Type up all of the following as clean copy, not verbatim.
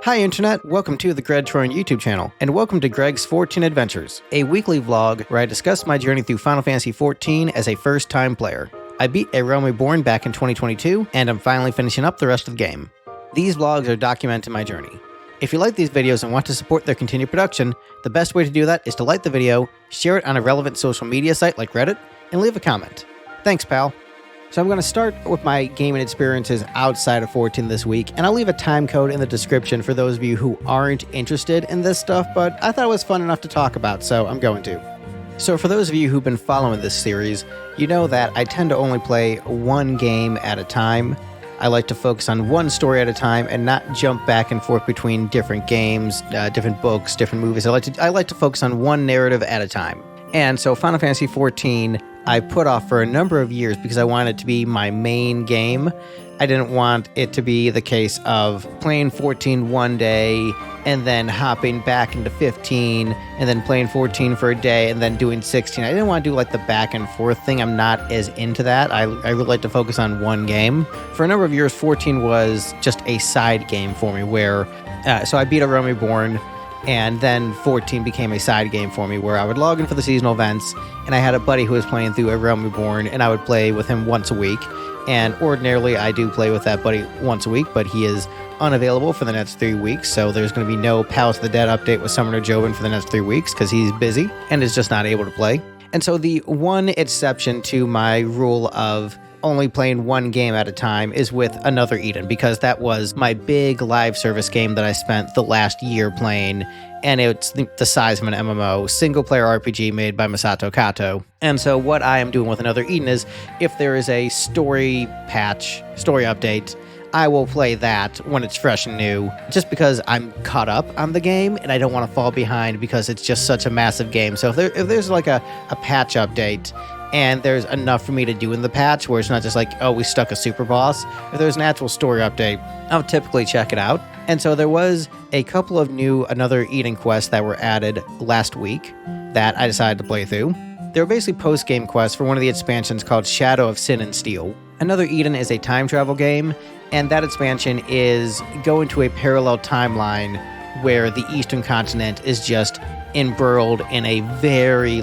Hi Internet, welcome to the Troyan YouTube channel, and welcome to Greg's 14 Adventures, a weekly vlog where I discuss my journey through Final Fantasy XIV as a first-time player. I beat A Realm Reborn back in 2022, and I'm finally finishing up the rest of the game. These vlogs are documenting my journey. If you like these videos and want to support their continued production, the best way to do that is to like the video, share it on a relevant social media site like Reddit, and leave a comment. Thanks, pal. So I'm going to start with my gaming experiences outside of 14 this week, and I'll leave a time code in the description for those of you who aren't interested in this stuff, but I thought it was fun enough to talk about, so I'm going to. So for those of you who've been following this series, you know that I tend to only play one game at a time. I like to focus on one story at a time and not jump back and forth between different games, different books, different movies. I like to focus on one narrative at a time. And so Final Fantasy XIV I put off for a number of years because I wanted it to be my main game. I didn't want it to be the case of playing 14 one day and then hopping back into 15 and then playing 14 for a day and then doing 16. I didn't want to do like the back and forth thing. I'm not as into that. I really like to focus on one game. For a number of years, 14 was just a side game for me where, so I beat A Realm Reborn, and then 14 became a side game for me where I would log in for the seasonal events, and I had a buddy who was playing through A Realm Reborn, and I would play with him once a week. And ordinarily, I do play with that buddy once a week, but he is unavailable for the next 3 weeks, so there's going to be no Palace of the Dead update with Summoner Joven for the next 3 weeks because he's busy and is just not able to play. And so the one exception to my rule of only playing one game at a time is with Another Eden, because that was my big live service game that I spent the last year playing, and it's the size of an MMO, single-player RPG made by Masato Kato. And so what I am doing with Another Eden is, if there is a story patch, story update, I will play that when it's fresh and new, just because I'm caught up on the game, and I don't want to fall behind because it's just such a massive game. So if there's like a patch update, and there's enough for me to do in the patch where it's not just like, oh, we stuck a super boss. If there's an actual story update, I'll typically check it out. And so there was a couple of new Another Eden quests that were added last week that I decided to play through. They were basically post-game quests for one of the expansions called Shadow of Sin and Steel. Another Eden is a time travel game, and that expansion is going to a parallel timeline where the Eastern continent is just embroiled in a very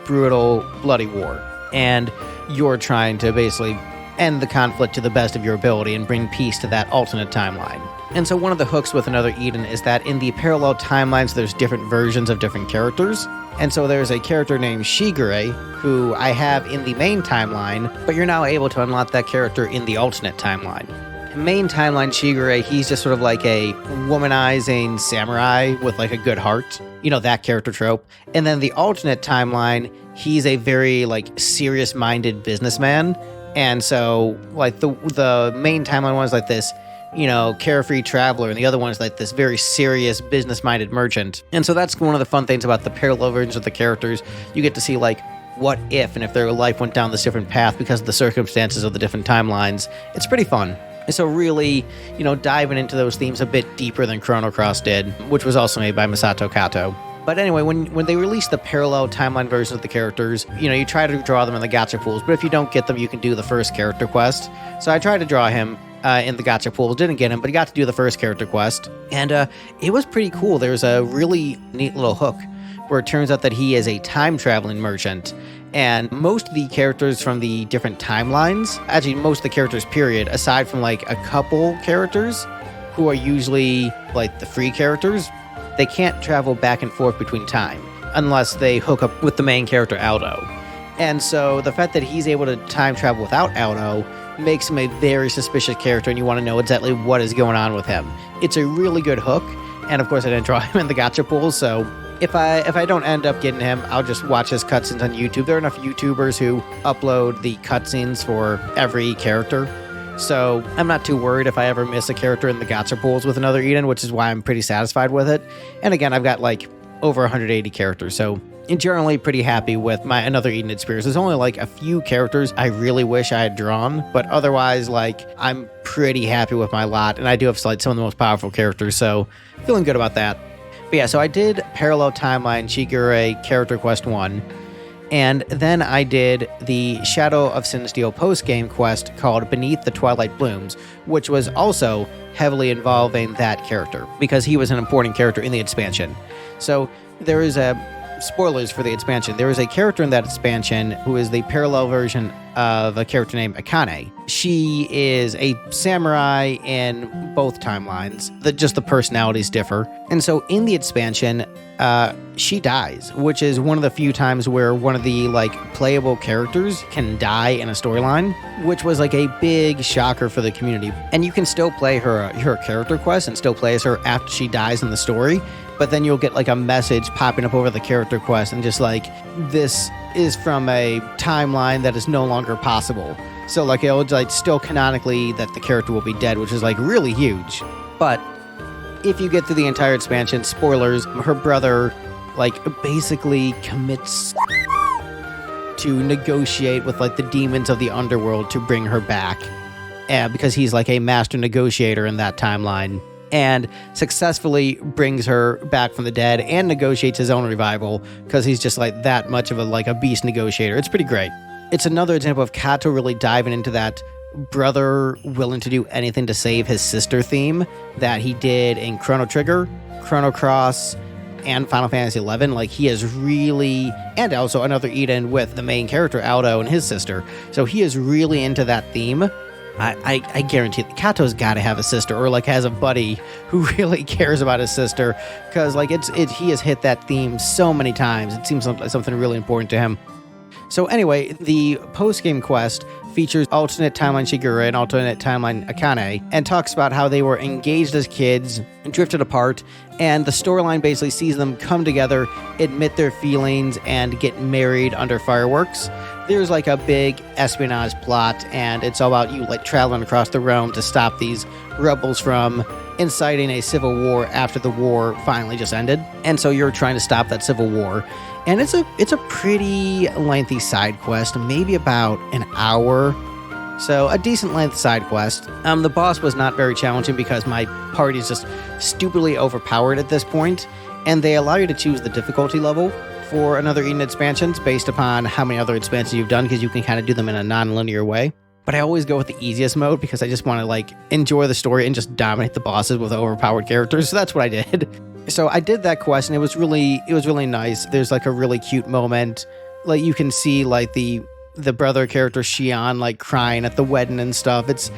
brutal, bloody war, and you're trying to basically end the conflict to the best of your ability and bring peace to that alternate timeline. And so one of the hooks with Another Eden is that in the parallel timelines there's different versions of different characters, and so there's a character named Shigure who I have in the main timeline, but you're now able to unlock that character in the alternate timeline. Main timeline Shigure, he's just sort of like a womanizing samurai with like a good heart, you know, that character trope. And then the alternate timeline, he's a very serious-minded businessman. And so like the main timeline one is like this, you know, carefree traveler, and the other one is like this very serious business-minded merchant. And so that's one of the fun things about the parallel versions of the characters. You get to see what if, and if their life went down this different path because of the circumstances of the different timelines. It's pretty fun. And so really, you know, diving into those themes a bit deeper than Chrono Cross did, which was also made by Masato Kato. But anyway, when they release the parallel timeline versions of the characters, you know, you try to draw them in the gacha pools, but if you don't get them, you can do the first character quest. So I tried to draw him in the gacha pool, didn't get him, but he got to do the first character quest. And it was pretty cool. There's a really neat little hook where it turns out that he is a time-traveling merchant. And most of the characters from the different timelines, actually most of the characters period, aside from a couple characters who are usually the free characters, they can't travel back and forth between time unless they hook up with the main character Aldo. And so the fact that he's able to time travel without Aldo makes him a very suspicious character, and you want to know exactly what is going on with him. It's a really good hook, and of course I didn't draw him in the gacha pool, so if I don't end up getting him, I'll just watch his cutscenes on YouTube. There are enough YouTubers who upload the cutscenes for every character, so I'm not too worried if I ever miss a character in the gacha pools with Another Eden, which is why I'm pretty satisfied with it. And again, I've got over 180 characters, so I'm generally pretty happy with my Another Eden experience. There's only a few characters I really wish I had drawn, but otherwise I'm pretty happy with my lot, and I do have some of the most powerful characters, so feeling good about that. But yeah, so I did Parallel Timeline Shigure Character Quest 1, And then I did the Shadow of Sinsteel post-game quest called Beneath the Twilight Blooms, which was also heavily involving that character, because he was an important character in the expansion. So there is spoilers for the expansion. There is a character in that expansion who is the parallel version of a character named Akane. She is a samurai in both timelines. Just the personalities differ. And so in the expansion, she dies, which is one of the few times where one of the playable characters can die in a storyline, which was a big shocker for the community. And you can still play her character quest and still play as her after she dies in the story, but then you'll get a message popping up over the character quest and just this is from a timeline that is no longer possible. So it'll still canonically that the character will be dead, which is really huge. But if you get through the entire expansion, spoilers, her brother basically commits to negotiate with the demons of the underworld to bring her back, because he's a master negotiator in that timeline, and successfully brings her back from the dead and negotiates his own revival, because he's just that much of a beast negotiator. It's pretty great. It's another example of Kato really diving into that brother willing to do anything to save his sister theme that he did in Chrono Trigger, Chrono Cross, and Final Fantasy XI. He is really, and also another Eden with the main character Aldo and his sister. So he is really into that theme. I guarantee that Kato's got to have a sister, or has a buddy who really cares about his sister, because he has hit that theme so many times. It seems like something really important to him. So anyway, the post-game quest features alternate timeline Shigure and alternate timeline Akane, and talks about how they were engaged as kids and drifted apart, and the storyline basically sees them come together, admit their feelings, and get married under fireworks. There's a big espionage plot, and it's all about you traveling across the realm to stop these rebels from inciting a civil war after the war finally just ended. And so you're trying to stop that civil war. And it's a pretty lengthy side quest, maybe about an hour. So a decent length side quest. The boss was not very challenging because my party is just stupidly overpowered at this point, and they allow you to choose the difficulty level for another Eden expansions based upon how many other expansions you've done, because you can kind of do them in a non-linear way. But I always go with the easiest mode because I just want to enjoy the story and just dominate the bosses with overpowered characters. So that's what I did. So I did that quest, and it was really nice. There's a really cute moment. You can see the brother character Xian crying at the wedding and stuff. It's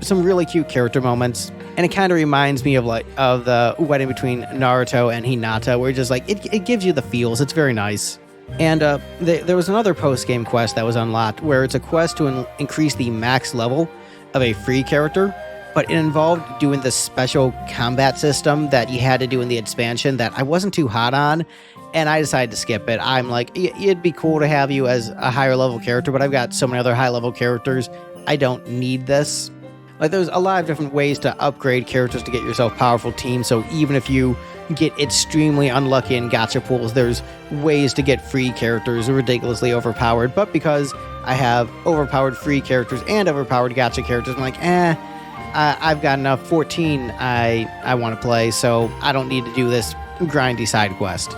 some really cute character moments, and it kind of reminds me of the wedding between Naruto and Hinata, where just it gives you the feels. It's very nice. And there was another post-game quest that was unlocked, where it's a quest to increase the max level of a free character, but it involved doing this special combat system that you had to do in the expansion that I wasn't too hot on, and I decided to skip it. I'm it'd be cool to have you as a higher level character, but I've got so many other high level characters, I don't need this. There's a lot of different ways to upgrade characters to get yourself powerful teams, so even if you get extremely unlucky in gacha pools, there's ways to get free characters ridiculously overpowered. But because I have overpowered free characters and overpowered gacha characters, I'm I've got enough 14 I want to play, so I don't need to do this grindy side quest.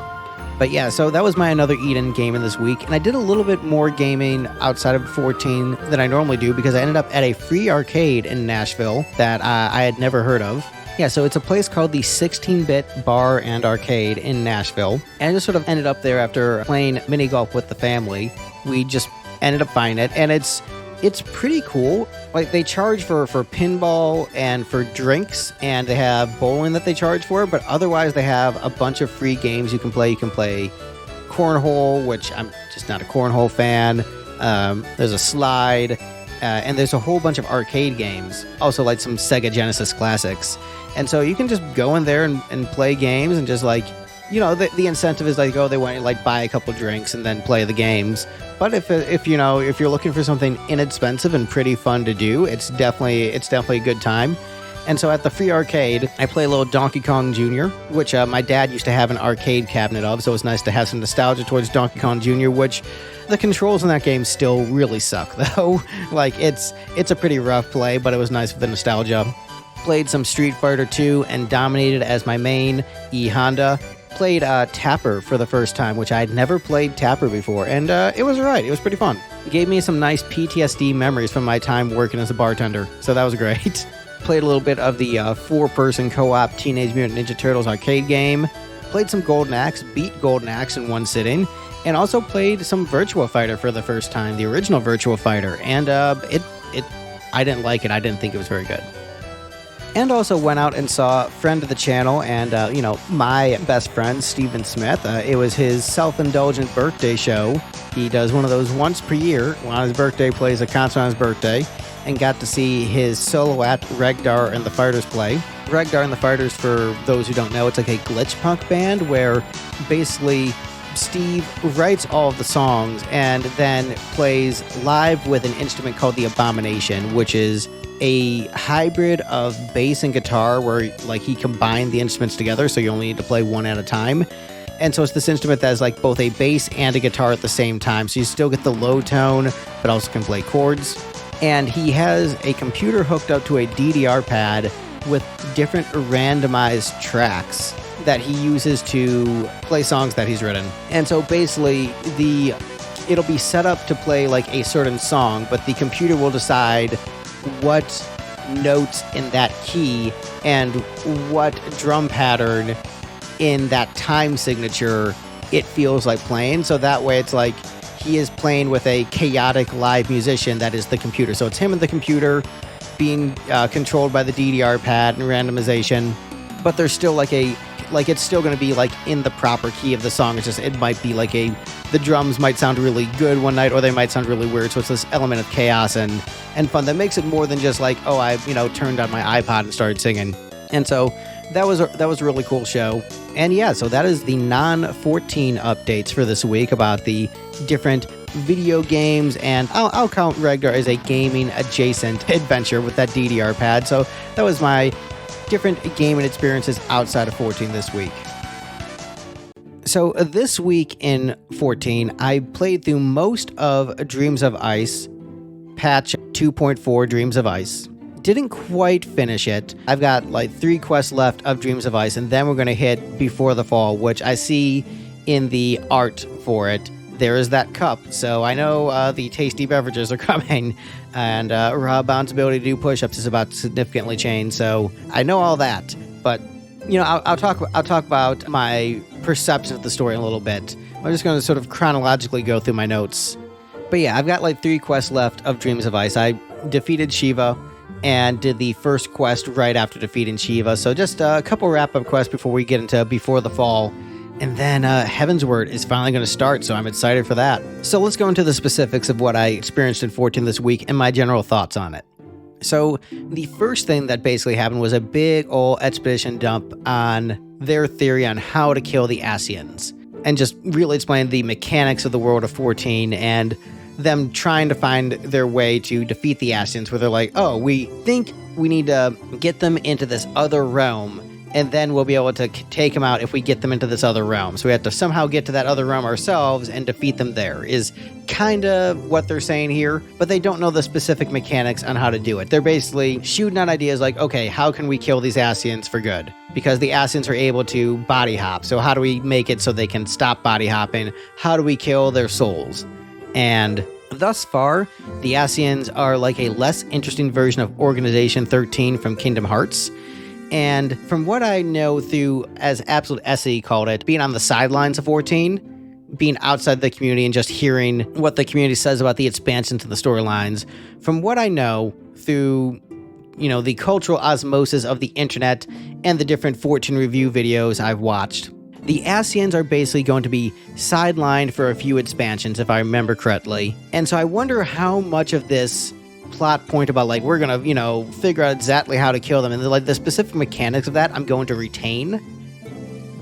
But yeah, so that was my Another Eden gaming this week, and I did a little bit more gaming outside of 14 than I normally do, because I ended up at a free arcade in Nashville that I had never heard of. Yeah, so it's a place called the 16-Bit Bar and Arcade in Nashville, and I just sort of ended up there after playing mini golf with the family. We just ended up buying it, and it's pretty cool. They charge for pinball and for drinks, and they have bowling that they charge for, but otherwise they have a bunch of free games you can play. You can play cornhole, which I'm just not a cornhole fan. There's a slide, and there's a whole bunch of arcade games, also some Sega Genesis classics. And so you can just go in there and play games, and just the incentive is they want you to buy a couple drinks and then play the games. But if you're looking for something inexpensive and pretty fun to do, it's definitely a good time. And so at the free arcade, I play a little Donkey Kong Jr., which my dad used to have an arcade cabinet of, so it's nice to have some nostalgia towards Donkey Kong Jr., which the controls in that game still really suck, though. It's a pretty rough play, but it was nice for the nostalgia. Played some Street Fighter 2 and dominated as my main E Honda. played Tapper for the first time, which I'd never played Tapper before, and it was alright. It was pretty fun. It gave me some nice PTSD memories from my time working as a bartender, so that was great. Played a little bit of the 4-person co-op Teenage Mutant Ninja Turtles arcade game. Played some Golden Axe, beat Golden Axe in one sitting, and also played some Virtua Fighter for the first time, the original Virtua Fighter, and I didn't like it. I didn't think it was very good. And also went out and saw a friend of the channel and, my best friend, Steven Smith. It was his self-indulgent birthday show. He does one of those once per year. On his birthday, plays a concert on his birthday, and got to see his solo act, Regdar and the Fighters, play. Regdar and the Fighters, for those who don't know, it's like a glitch punk band where basically Steve writes all of the songs and then plays live with an instrument called the Abomination, which is a hybrid of bass and guitar where like he combined the instruments together, so you only need to play one at a time. And so it's this instrument that is like both a bass and a guitar at the same time, so you still get the low tone but also can play chords. And he has a computer hooked up to a DDR pad with different randomized tracks that he uses to play songs that he's written. And so basically it'll be set up to play like a certain song, but the computer will decide what notes in that key and what drum pattern in that time signature it feels like playing. So that way it's like he is playing with a chaotic live musician that is the computer. So it's him and the computer being controlled by the DDR pad and randomization, but there's still it's still going to be like in the proper key of the song. It's just, it might be like the drums might sound really good one night or they might sound really weird. So it's this element of chaos and fun that makes it more than just like, oh, I turned on my iPod and started singing. And so that was a really cool show. And yeah, so that is the non-14 updates for this week about the different video games, and I'll count Regdar as a gaming adjacent adventure with that DDR pad. So that was my different gaming experiences outside of 14 this week. So this week in 14, I played through most of Dreams of Ice, patch 2.4 Dreams of Ice. Didn't quite finish it. I've got like 3 quests left of Dreams of Ice, and then we're going to hit Before the Fall, which I see in the art for it. There is that cup, so I know the tasty beverages are coming, and Rob Bound's ability to do push-ups is about to significantly change, so I know all that. But I'll talk about my perception of the story in a little bit. I'm just going to sort of chronologically go through my notes. But yeah, I've got like 3 quests left of Dreams of Ice. I defeated Shiva and did the first quest right after defeating Shiva, so just a couple wrap-up quests before we get into Before the Fall. And then Heavensward is finally going to start, so I'm excited for that. So let's go into the specifics of what I experienced in 14 this week and my general thoughts on it. So the first thing that basically happened was a big old Exposition dump on their theory on how to kill the Ascians, and just really explain the mechanics of the world of 14 and them trying to find their way to defeat the Ascians, where they're like, oh, we think we need to get them into this other realm, and then we'll be able to take them out if we get them into this other realm. So we have to somehow get to that other realm ourselves and defeat them there, is kind of what they're saying here. But they don't know the specific mechanics on how to do it. They're basically shooting out ideas like, okay, how can we kill these Ascians for good? Because the Ascians are able to body hop. So how do we make it so they can stop body hopping? How do we kill their souls? And thus far, the Ascians are like a less interesting version of Organization 13 from Kingdom Hearts. And from what I know through, as Absolute SE called it, being on the sidelines of 14, being outside the community and just hearing what the community says about the expansion to the storylines, from what I know through, the cultural osmosis of the internet and the different 14 review videos I've watched, the Ascians are basically going to be sidelined for a few expansions, if I remember correctly. And so I wonder how much of this plot point about like we're gonna figure out exactly how to kill them and like the specific mechanics of that I'm going to retain,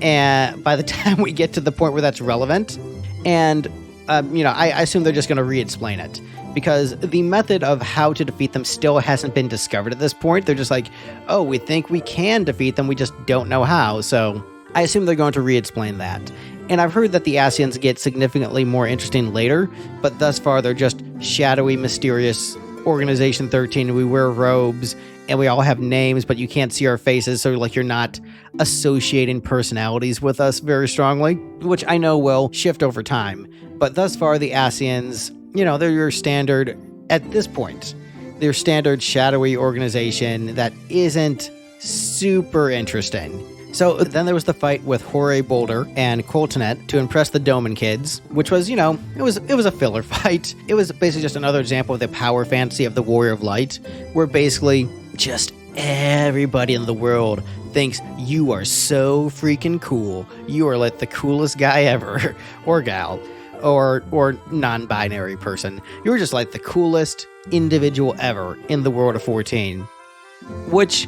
and by the time we get to the point where that's relevant, and I assume they're just going to re-explain it, because the method of how to defeat them still hasn't been discovered at this point. They're just like, oh, we think we can defeat them, we just don't know how. So I assume they're going to re-explain that. And I've heard that the Ascians get significantly more interesting later, but thus far they're just shadowy, mysterious Organization 13, and we wear robes, and we all have names, but you can't see our faces, so like you're not associating personalities with us very strongly, which I know will shift over time. But thus far, the Ascians, you know, they're your standard, at this point, their standard shadowy organization that isn't super interesting. So then there was the fight with Horay Boulder and Coltonet to impress the Doman kids, which was, you know, it was a filler fight. It was basically just another example of the power fantasy of the Warrior of Light, where basically just everybody in the world thinks you are so freaking cool. You are like the coolest guy ever, or gal, or non-binary person. You're just like the coolest individual ever in the world of 14, which,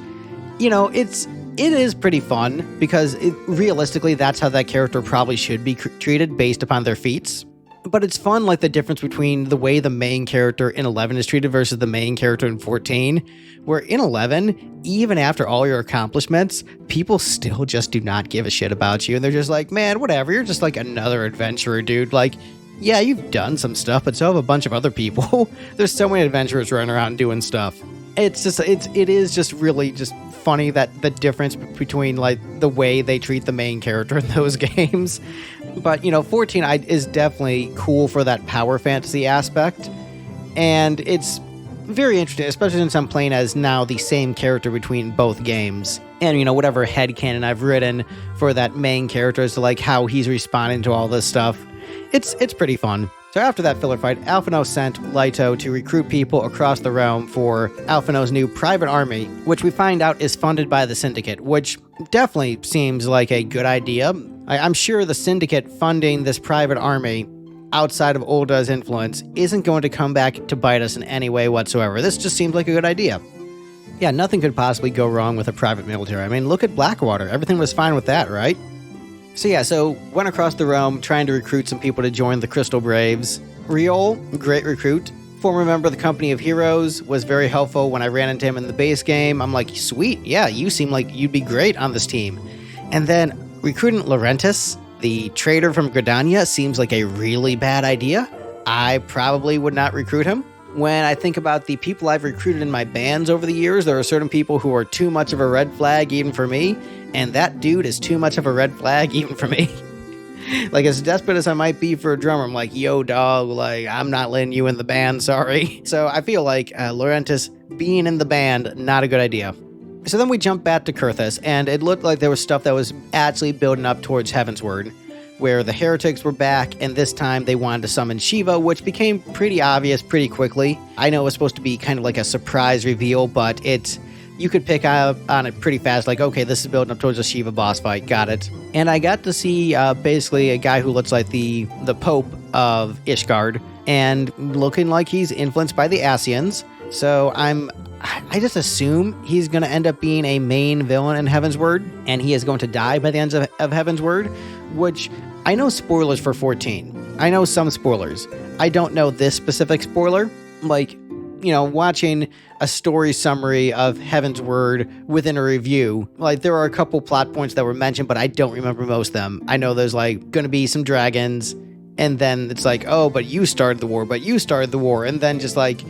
you know, it is pretty fun because realistically, that's how that character probably should be treated based upon their feats. But it's fun, like the difference between the way the main character in 11 is treated versus the main character in 14, where in 11, even after all your accomplishments, people still just do not give a shit about you. And they're just like, man, whatever, you're just like another adventurer, dude. Like, yeah, you've done some stuff, but so have a bunch of other people. There's so many adventurers running around doing stuff. It is just really just funny that the difference between like the way they treat the main character in those games. But, you know, 14 is definitely cool for that power fantasy aspect. And it's very interesting, especially since I'm playing as now the same character between both games. And, you know, whatever headcanon I've written for that main character as to like how he's responding to all this stuff. It's pretty fun. So after that filler fight, Alphinaud sent Leto to recruit people across the realm for Alphinaud's new private army, which we find out is funded by the Syndicate, which definitely seems like a good idea. I'm sure the Syndicate funding this private army outside of Ulda's influence isn't going to come back to bite us in any way whatsoever. This just seems like a good idea. Yeah, nothing could possibly go wrong with a private military. I mean, look at Blackwater. Everything was fine with that, right? So went across the realm trying to recruit some people to join the Crystal Braves. Riol, great recruit. Former member of the Company of Heroes, was very helpful when I ran into him in the base game. I'm like, sweet, yeah, you seem like you'd be great on this team. And then recruiting Laurentis, the trader from Gridania, seems like a really bad idea. I probably would not recruit him. When I think about the people I've recruited in my bands over the years, there are certain people who are too much of a red flag even for me, and that dude is too much of a red flag even for me. Like, as desperate as I might be for a drummer, I'm like, yo, dog, like, I'm not letting you in the band, sorry. So I feel like Laurentis being in the band, not a good idea. So then we jump back to Kurthus, and it looked like there was stuff that was actually building up towards Heavensward, where the heretics were back, and this time they wanted to summon Shiva, which became pretty obvious pretty quickly. I know it was supposed to be kind of like a surprise reveal, but you could pick up on it pretty fast, like, okay, this is building up towards a Shiva boss fight, got it. And I got to see basically a guy who looks like the Pope of Ishgard, and looking like he's influenced by the Ascians. So I just assume he's going to end up being a main villain in Heavensward, and he is going to die by the end of Heavensward, which I know spoilers for 14. I know some spoilers. I don't know this specific spoiler. Like, you know, watching a story summary of Heavensward within a review, like, there are a couple plot points that were mentioned, but I don't remember most of them. I know there's, like, going to be some dragons, and then it's like, oh, but you started the war, and then just, like,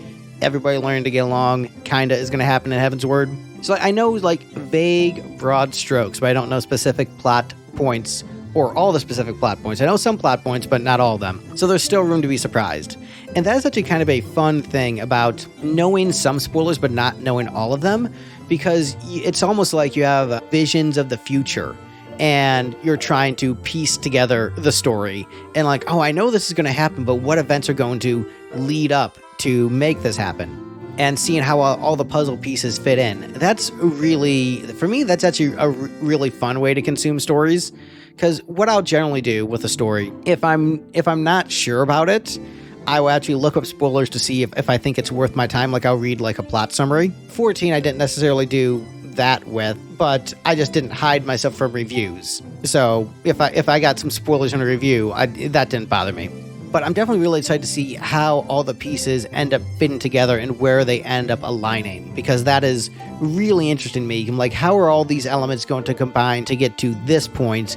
everybody learning to get along kinda is gonna happen in Heavensward. So I know, like, vague, broad strokes, but I don't know specific plot points, or all the specific plot points. I know some plot points, but not all of them. So there's still room to be surprised. And that is actually kind of a fun thing about knowing some spoilers, but not knowing all of them, because it's almost like you have visions of the future, and you're trying to piece together the story. And like, oh, I know this is gonna happen, but what events are going to lead up to make this happen, and seeing how all the puzzle pieces fit in. That's really, for me, that's actually a really fun way to consume stories, because what I'll generally do with a story, if I'm not sure about it, I will actually look up spoilers to see if I think it's worth my time. Like, I'll read like a plot summary. 14 I didn't necessarily do that with, but I just didn't hide myself from reviews. So if I got some spoilers in a review, that didn't bother me. But I'm definitely really excited to see how all the pieces end up fitting together and where they end up aligning, because that is really interesting to me. I'm like, how are all these elements going to combine to get to this point?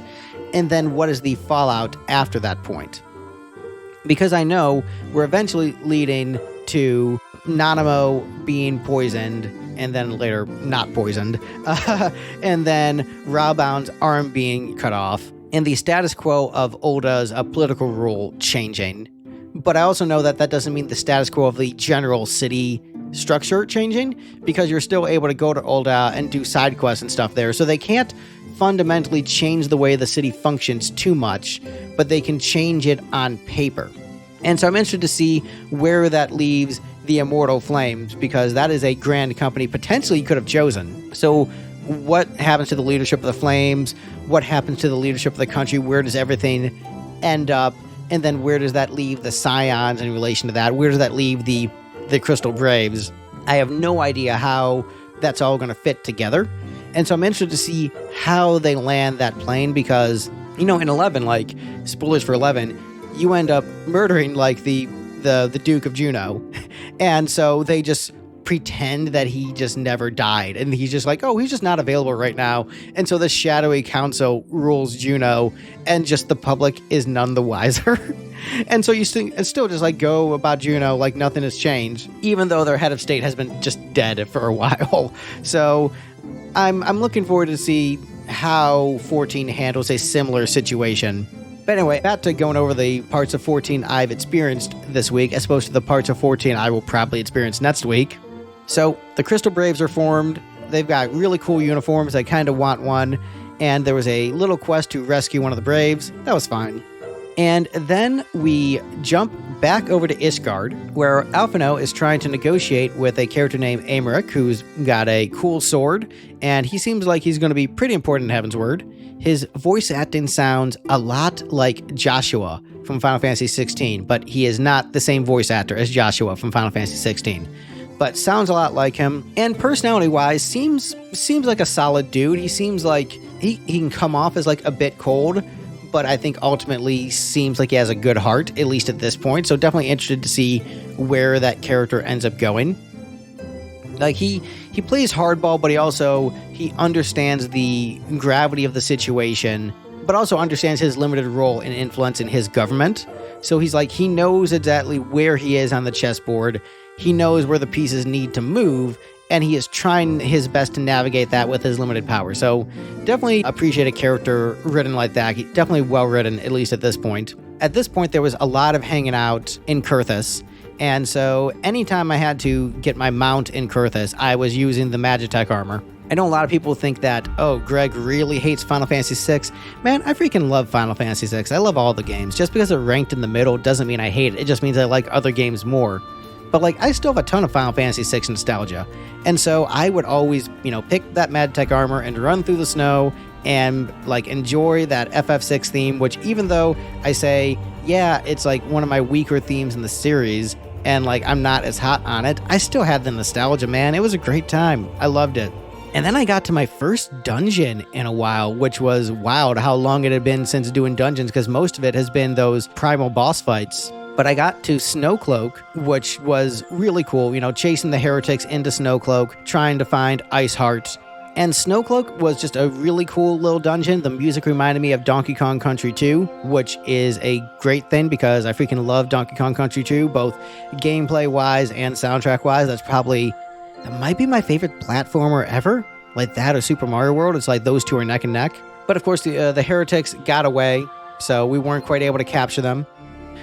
And then what is the fallout after that point? Because I know we're eventually leading to Nanamo being poisoned, and then later not poisoned, and then Rawbound's arm being cut off, and the status quo of Ulda's political rule changing. But I also know that that doesn't mean the status quo of the general city structure changing, because you're still able to go to Ulda and do side quests and stuff there. So they can't fundamentally change the way the city functions too much, but they can change it on paper. And so I'm interested to see where that leaves the Immortal Flames, because that is a grand company potentially you could have chosen. So what happens to the leadership of the Flames? What happens to the leadership of the country? Where does everything end up? And then where does that leave the Scions in relation to that? Where does that leave the Crystal Graves? I have no idea how that's all going to fit together. And so I'm interested to see how they land that plane, because, in 11, like, spoilers for 11, you end up murdering, like, the Duke of Juno. And so they just pretend that he just never died. And he's just like, oh, he's just not available right now. And so the shadowy council rules Juno, and just the public is none the wiser. And so you still just like go about Juno like nothing has changed, even though their head of state has been just dead for a while. So I'm looking forward to see how 14 handles a similar situation. But anyway, back to going over the parts of 14 I've experienced this week, as opposed to the parts of 14 I will probably experience next week. So the Crystal Braves are formed. They've got really cool uniforms. I kind of want one. And there was a little quest to rescue one of the Braves. That was fine. And then we jump back over to Ishgard, where Alphino is trying to negotiate with a character named Aymeric, who's got a cool sword, and he seems like he's going to be pretty important in Heavensward. His voice acting sounds a lot like Joshua from Final Fantasy XVI, but he is not the same voice actor as Joshua from Final Fantasy XVI. But sounds a lot like him, and personality-wise, seems like a solid dude. He seems like he can come off as like a bit cold, but I think ultimately seems like he has a good heart, at least at this point. So definitely interested to see where that character ends up going. Like he plays hardball, but he understands the gravity of the situation, but also understands his limited role in influencing his government. So he knows exactly where he is on the chessboard. He knows where the pieces need to move, and he is trying his best to navigate that with his limited power. So definitely appreciate a character written like that. Definitely well written, at least at this point. At this point, there was a lot of hanging out in Kurthus. And so anytime I had to get my mount in Kurthus, I was using the Magitech armor. I know a lot of people think that, oh, Greg really hates Final Fantasy VI. Man, I freaking love Final Fantasy VI. I love all the games. Just because they're ranked in the middle doesn't mean I hate it. It just means I like other games more. But I still have a ton of Final Fantasy VI nostalgia. And so I would always, pick that Magitech armor and run through the snow and enjoy that FF6 theme, which even though I say, yeah, it's one of my weaker themes in the series, and I'm not as hot on it, I still had the nostalgia, man. It was a great time. I loved it. And then I got to my first dungeon in a while, which was wild how long it had been since doing dungeons, because most of it has been those primal boss fights. But I got to Snowcloak, which was really cool, chasing the heretics into Snowcloak, trying to find Ice Heart. And Snowcloak was just a really cool little dungeon. The music reminded me of Donkey Kong Country 2, which is a great thing because I freaking love Donkey Kong Country 2, both gameplay-wise and soundtrack-wise. That might be my favorite platformer ever. Like that or Super Mario World. It's like those two are neck and neck. But of course, the heretics got away, so we weren't quite able to capture them.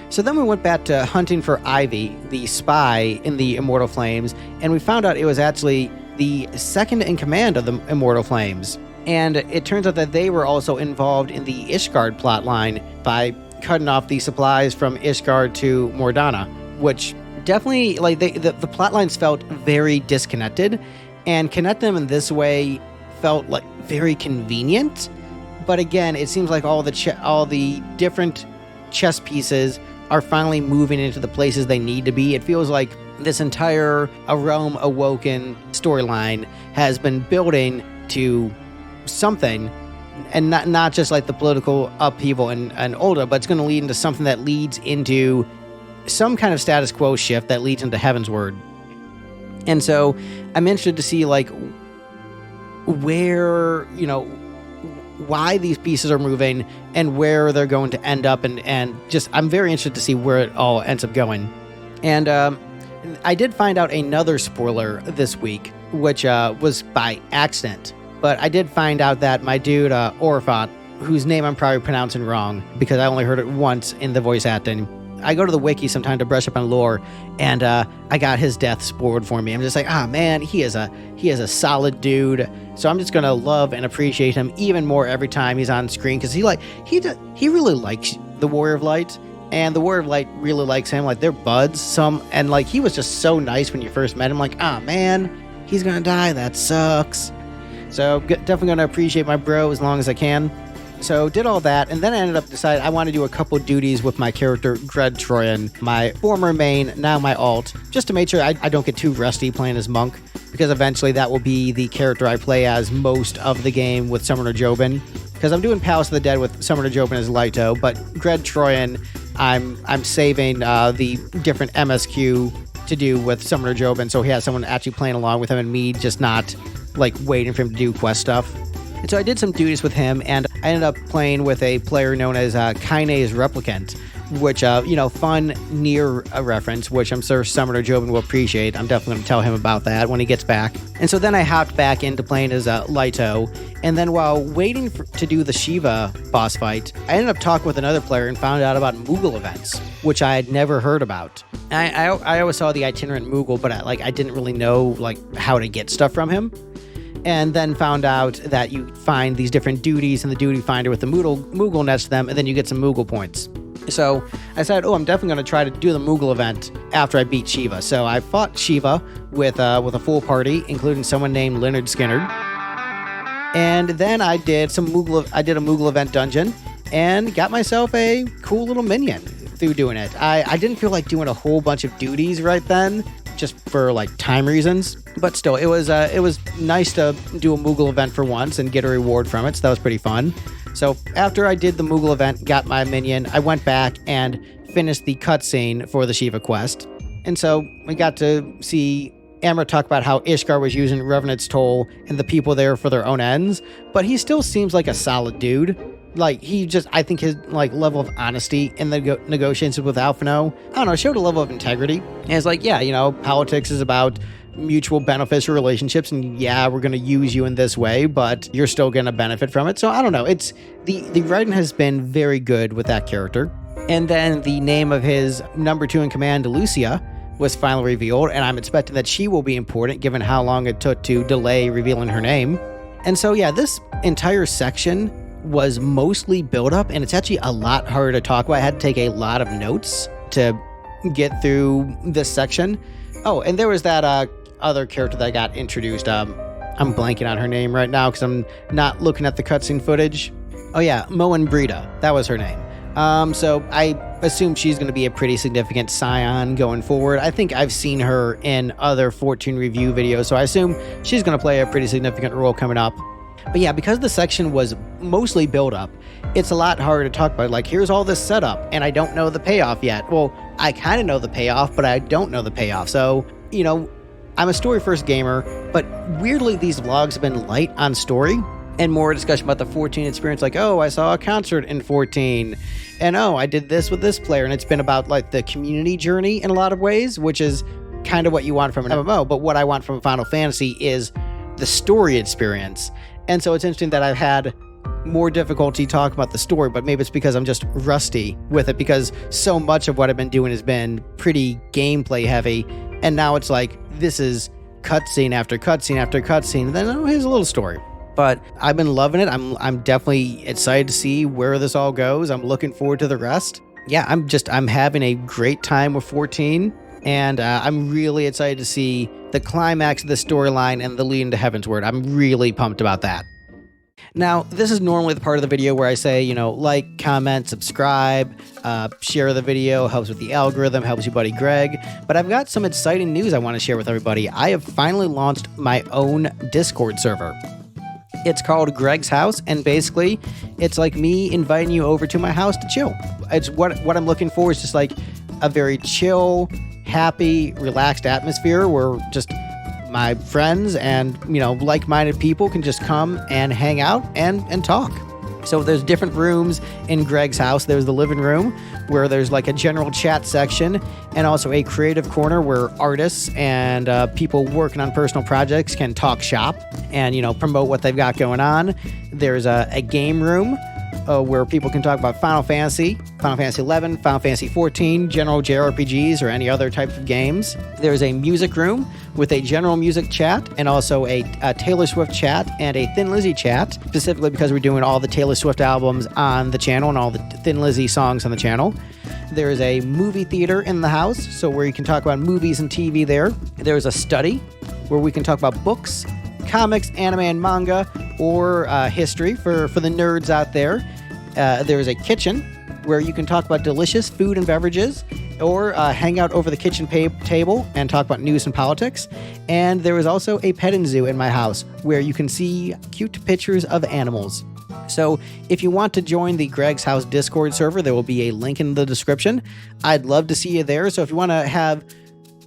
So then we went back to hunting for Ivy, the spy in the Immortal Flames, and we found out it was actually the second in command of the Immortal Flames. And it turns out that they were also involved in the Ishgard plotline by cutting off the supplies from Ishgard to Mordana, which definitely, the plotlines felt very disconnected, and connect them in this way felt very convenient. But again, it seems like all the different chess pieces are finally moving into the places they need to be. It feels like this entire A Realm Awoken storyline has been building to something, and not just the political upheaval and Ulda, but it's going to lead into something that leads into some kind of status quo shift that leads into Heavensward. And so I'm interested to see where, why these pieces are moving and where they're going to end up, and just I'm very interested to see where it all ends up going. And I did find out another spoiler this week, which was by accident. But I did find out that my dude, Orphot, whose name I'm probably pronouncing wrong because I only heard it once in the voice acting. I go to the wiki sometime to brush up on lore, and I got his death spoiled for me. I'm just like, man, he is a solid dude. So I'm just gonna love and appreciate him even more every time he's on screen, because he really likes the Warrior of Light, and the Warrior of Light really likes him. Like, they're buds. And like, he was just so nice when you first met him. Like, man, he's gonna die. That sucks. So definitely gonna appreciate my bro as long as I can. So did all that, and then I ended up deciding I want to do a couple duties with my character, Dread Troyan, my former main, now my alt, just to make sure I don't get too rusty playing as Monk, because eventually that will be the character I play as most of the game with Summoner Jobin, because I'm doing Palace of the Dead with Summoner Jobin as Lito, but Dread Troyan, I'm saving the different MSQ to do with Summoner Jobin, so he has someone actually playing along with him and me just not like waiting for him to do quest stuff. And so I did some duties with him, and I ended up playing with a player known as Kinase Replicant, which, fun near a reference, which I'm sure Summoner Jobin will appreciate. I'm definitely going to tell him about that when he gets back. And so then I hopped back into playing as Lito, and then while waiting to do the Shiva boss fight, I ended up talking with another player and found out about Moogle events, which I had never heard about. I always saw the itinerant Moogle, but I didn't really know how to get stuff from him. And then found out that you find these different duties in the duty finder with the Moogle next to them, and then you get some Moogle points. So I said, I'm definitely going to try to do the Moogle event after I beat Shiva. So I fought Shiva with a full party, including someone named Leonard Skinner. And then I did a Moogle event dungeon and got myself a cool little minion through doing it. I didn't feel like doing a whole bunch of duties right then, just for time reasons, but still, it was nice to do a Moogle event for once and get a reward from it, so that was pretty fun. So after I did the Moogle event, got my minion, I went back and finished the cutscene for the Shiva quest, and so we got to see Aymeric talk about how Ishgar was using Revenant's Toll and the people there for their own ends, but he still seems like a solid dude. I think his level of honesty in the negotiations with Alphino, showed a level of integrity. And it's politics is about mutual beneficial relationships, and we're going to use you in this way, but you're still going to benefit from it. So I don't know. It's the writing has been very good with that character. And then the name of his number 2 in command, Lucia, was finally revealed, and I'm expecting that she will be important given how long it took to delay revealing her name. And so this entire section was mostly Buildup, and it's actually a lot harder to talk about. I had to take a lot of notes to get through this section. Oh, and there was that other character that got introduced. I'm blanking on her name right now because I'm not looking at the cutscene footage. Oh yeah, Moen Brita. That was her name. So I assume she's going to be a pretty significant scion going forward. I think I've seen her in other 14 review videos, so I assume she's going to play a pretty significant role coming up. But because the section was mostly Buildup, it's a lot harder to talk about. Here's all this setup, and I don't know the payoff yet. Well, I kind of know the payoff, but I don't know the payoff. So, I'm a story-first gamer, but weirdly, these vlogs have been light on story and more discussion about the 14 experience. I saw a concert in 14, and I did this with this player, and it's been about the community journey in a lot of ways, which is kind of what you want from an MMO. But what I want from Final Fantasy is the story experience. And so it's interesting that I've had more difficulty talking about the story, but maybe it's because I'm just rusty with it, because so much of what I've been doing has been pretty gameplay heavy, and now it's this is cutscene after cutscene after cutscene, and then here's a little story. But I've been loving it. I'm definitely excited to see where this all goes. I'm looking forward to the rest. I'm having a great time with 14, and I'm really excited to see the climax of the storyline and the lead into Heavensward. I'm really pumped about that. Now, this is normally the part of the video where I say, like, comment, subscribe, share the video, helps with the algorithm, helps your buddy Greg. But I've got some exciting news I want to share with everybody. I have finally launched my own Discord server. It's called Greg's House, and basically, it's like me inviting you over to my house to chill. It's what I'm looking for is just a very chill, happy, relaxed atmosphere where just my friends and, like-minded people can just come and hang out and talk. So there's different rooms in Greg's house. There's the living room where there's like a general chat section and also a creative corner where artists and people working on personal projects can talk shop and, promote what they've got going on. There's a game room where people can talk about Final Fantasy XI, Final Fantasy XIV, general JRPGs, or any other type of games. There's a music room with a general music chat and also a Taylor Swift chat and a Thin Lizzy chat, specifically because we're doing all the Taylor Swift albums on the channel and all the Thin Lizzy songs on the channel. There's a movie theater in the house, so where you can talk about movies and TV there. There's a study where we can talk about books, comics, anime, and manga, or history for the nerds out there. There's a kitchen where you can talk about delicious food and beverages, or hang out over the kitchen table and talk about news and politics. And there is also a petting zoo in my house where you can see cute pictures of animals. So if you want to join the Greg's House Discord server, there will be a link in the description. I'd love to see you there. So if you want to have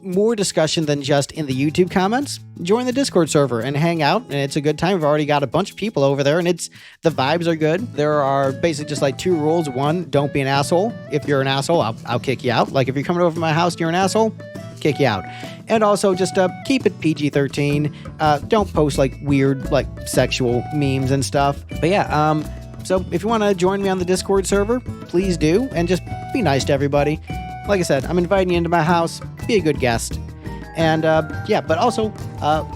more discussion than just in the YouTube comments, join the Discord server and hang out, and it's a good time. We've already got a bunch of people over there, and the vibes are good. There are basically just like 2 rules. 1, don't be an asshole. If you're an asshole, I'll kick you out. Like if you're coming over to my house and you're an asshole, kick you out. And also just keep it PG-13. Don't post like weird like sexual memes and stuff. But yeah, so if you want to join me on the Discord server, please do, and just be nice to everybody. Like I said, I'm inviting you into my house. Be a good guest. And but also,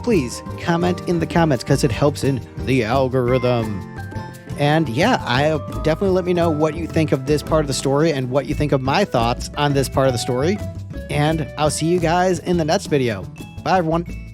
please comment in the comments because it helps in the algorithm. And I definitely let me know what you think of this part of the story and what you think of my thoughts on this part of the story. And I'll see you guys in the next video. Bye, everyone.